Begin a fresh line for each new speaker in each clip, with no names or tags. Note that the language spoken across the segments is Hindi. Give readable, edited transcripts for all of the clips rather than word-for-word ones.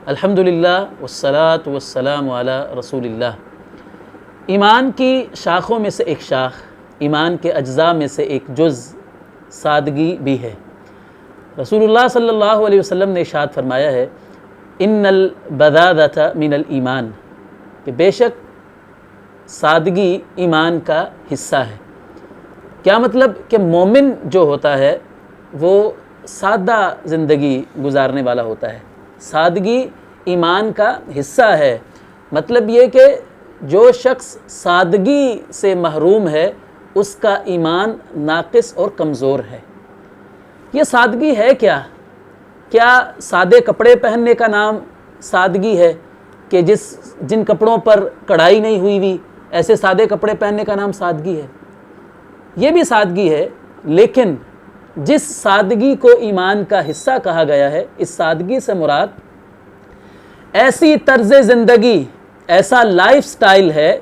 अल्हम्दुलिल्लाह वस्सलातु वस्सलामु अला रसूलिल्लाह। ईमान की शाखों में से एक शाख, ईमान के अज्जा में से एक जुज़ सादगी भी है। रसूलुल्लाह सल्लल्लाहु अलैहि वसल्लम ने इरशाद फरमाया है, इन्नल बज़ाज़ता मिनल ईमान, कि बेशक सादगी ईमान का हिस्सा है। क्या मतलब कि मोमिन जो होता है वो सादा ज़िंदगी गुजारने वाला होता है। सादगी ईमान का हिस्सा है, मतलब ये कि जो शख्स सादगी से महरूम है उसका ईमान नाक़िस और कमज़ोर है। ये सादगी है क्या? क्या सादे कपड़े पहनने का नाम सादगी है कि जिन कपड़ों पर कढ़ाई नहीं हुई हुई ऐसे सादे कपड़े पहनने का नाम सादगी है? ये भी सादगी है, लेकिन जिस सादगी को ईमान का हिस्सा कहा गया है, इस सादगी से मुराद ऐसी तर्ज़ ज़िंदगी, ऐसा लाइफ स्टाइल है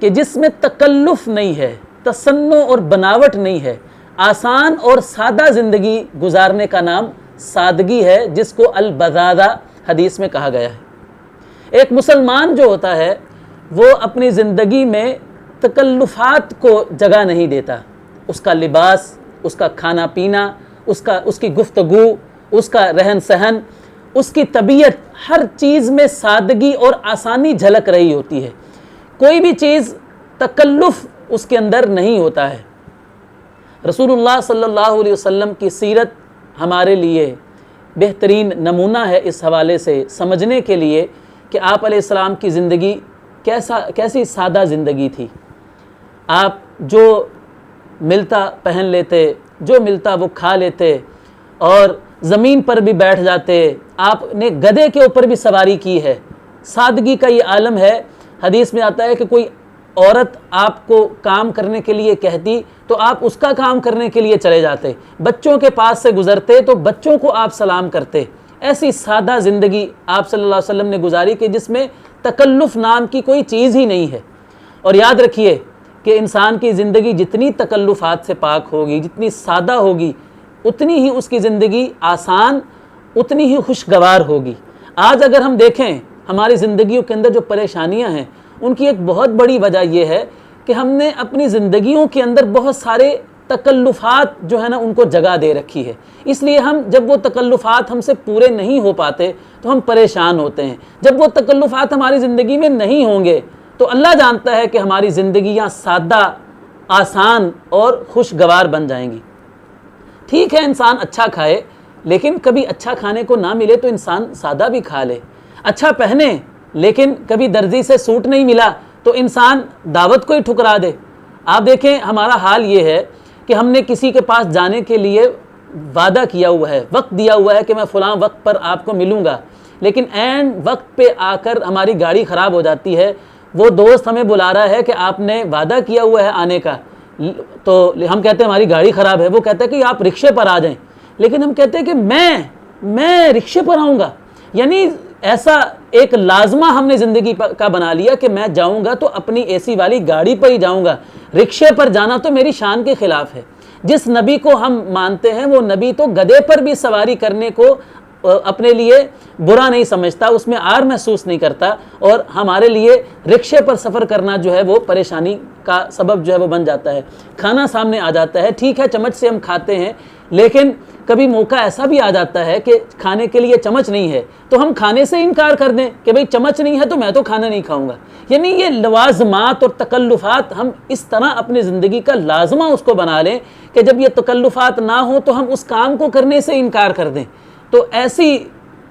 कि जिसमें तकल्लुफ़ नहीं है, तसन्नो और बनावट नहीं है, आसान और सादा ज़िंदगी गुजारने का नाम सादगी है, जिसको अल-बज़ाज़ा हदीस में कहा गया है। एक मुसलमान जो होता है वो अपनी ज़िंदगी में तकल्लुफ़ात को जगह नहीं देता। उसका लिबास, उसका खाना पीना, उसकी गुफ्तगू, उसका रहन सहन, उसकी तबीयत, हर चीज़ में सादगी और आसानी झलक रही होती है। कोई भी चीज़ तकल्लुफ़ उसके अंदर नहीं होता है। रसूलुल्लाह सल्लल्लाहु अलैहि वसल्लम की सीरत हमारे लिए बेहतरीन नमूना है इस हवाले से समझने के लिए कि आप अलैहिस्सलाम की ज़िंदगी कैसी सादा ज़िंदगी थी। आप जो मिलता पहन लेते, जो मिलता वो खा लेते और ज़मीन पर भी बैठ जाते। आपने गधे के ऊपर भी सवारी की है। सादगी का ये आलम है। हदीस में आता है कि कोई औरत आपको काम करने के लिए कहती तो आप उसका काम करने के लिए चले जाते। बच्चों के पास से गुज़रते तो बच्चों को आप सलाम करते। ऐसी सादा ज़िंदगी आप सल्लल्लाहु अलैहि वसल्लम ने गुजारी कि जिसमें तकल्लुफ़ नाम की कोई चीज़ ही नहीं है। और याद रखिए कि इंसान की ज़िंदगी जितनी तकल्लुफ़ात से पाक होगी, जितनी सादा होगी, उतनी ही उसकी ज़िंदगी आसान, उतनी ही खुशगवार होगी। आज अगर हम देखें हमारी ज़िंदगियों के अंदर जो परेशानियां हैं, उनकी एक बहुत बड़ी वजह यह है कि हमने अपनी ज़िंदगियों के अंदर बहुत सारे तकल्लुफ़ात जो है ना उनको जगह दे रखी है। इसलिए हम जब वो तकल्लुफ़ात हमसे पूरे नहीं हो पाते तो हम परेशान होते हैं। जब वो तकल्लुफ़ात हमारी ज़िंदगी में नहीं होंगे तो अल्लाह जानता है कि हमारी ज़िंदगियाँ सादा, आसान और खुशगवार बन जाएंगी। ठीक है, इंसान अच्छा खाए, लेकिन कभी अच्छा खाने को ना मिले तो इंसान सादा भी खा ले। अच्छा पहने, लेकिन कभी दर्जी से सूट नहीं मिला तो इंसान दावत को ही ठुकरा दे। आप देखें हमारा हाल ये है कि हमने किसी के पास जाने के लिए वादा किया हुआ है, वक्त दिया हुआ है कि मैं फ़लाँ वक्त पर आपको मिलूँगा, लेकिन ऐन वक्त पे आकर हमारी गाड़ी ख़राब हो जाती है। वो दोस्त हमें बुला रहा है कि आपने वादा किया हुआ है आने का, तो हम कहते हैं हमारी गाड़ी ख़राब है। वो कहता है कि आप रिक्शे पर आ जाएं, लेकिन हम कहते हैं कि मैं रिक्शे पर आऊँगा। यानी ऐसा एक लाजमा हमने ज़िंदगी का बना लिया कि मैं जाऊँगा तो अपनी एसी वाली गाड़ी पर ही जाऊँगा। रिक्शे पर जाना तो मेरी शान के ख़िलाफ़ है। जिस नबी को हम मानते हैं वो नबी तो गधे पर भी सवारी करने को अपने लिए बुरा नहीं समझता, उसमें आर महसूस नहीं करता, और हमारे लिए रिक्शे पर सफ़र करना जो है वो परेशानी का सबब जो है वो बन जाता है। खाना सामने आ जाता है, ठीक है चम्मच से हम खाते हैं, लेकिन कभी मौका ऐसा भी आ जाता है कि खाने के लिए चम्मच नहीं है तो हम खाने से इनकार कर दें कि भाई चम्मच नहीं है तो मैं तो खाना नहीं खाऊंगा। यानी ये लवाज़मात और तकल्लुफ़ात हम इस तरह अपनी ज़िंदगी का लाजमा उसको बना लें कि जब ये तकल्लुफ़ात ना हो तो हम उस काम को करने से इनकार कर दें। तो ऐसी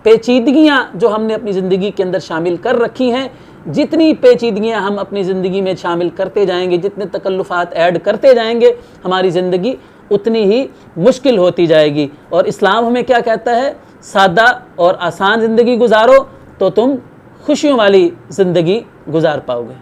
पेचीदगियाँ जो हमने अपनी ज़िंदगी के अंदर शामिल कर रखी हैं, जितनी पेचीदगियाँ हम अपनी ज़िंदगी में शामिल करते जाएंगे, जितने तकल्लुफ़ात ऐड करते जाएंगे, हमारी ज़िंदगी उतनी ही मुश्किल होती जाएगी। और इस्लाम हमें क्या कहता है? सादा और आसान ज़िंदगी गुजारो तो तुम खुशियों वाली ज़िंदगी गुजार पाओगे।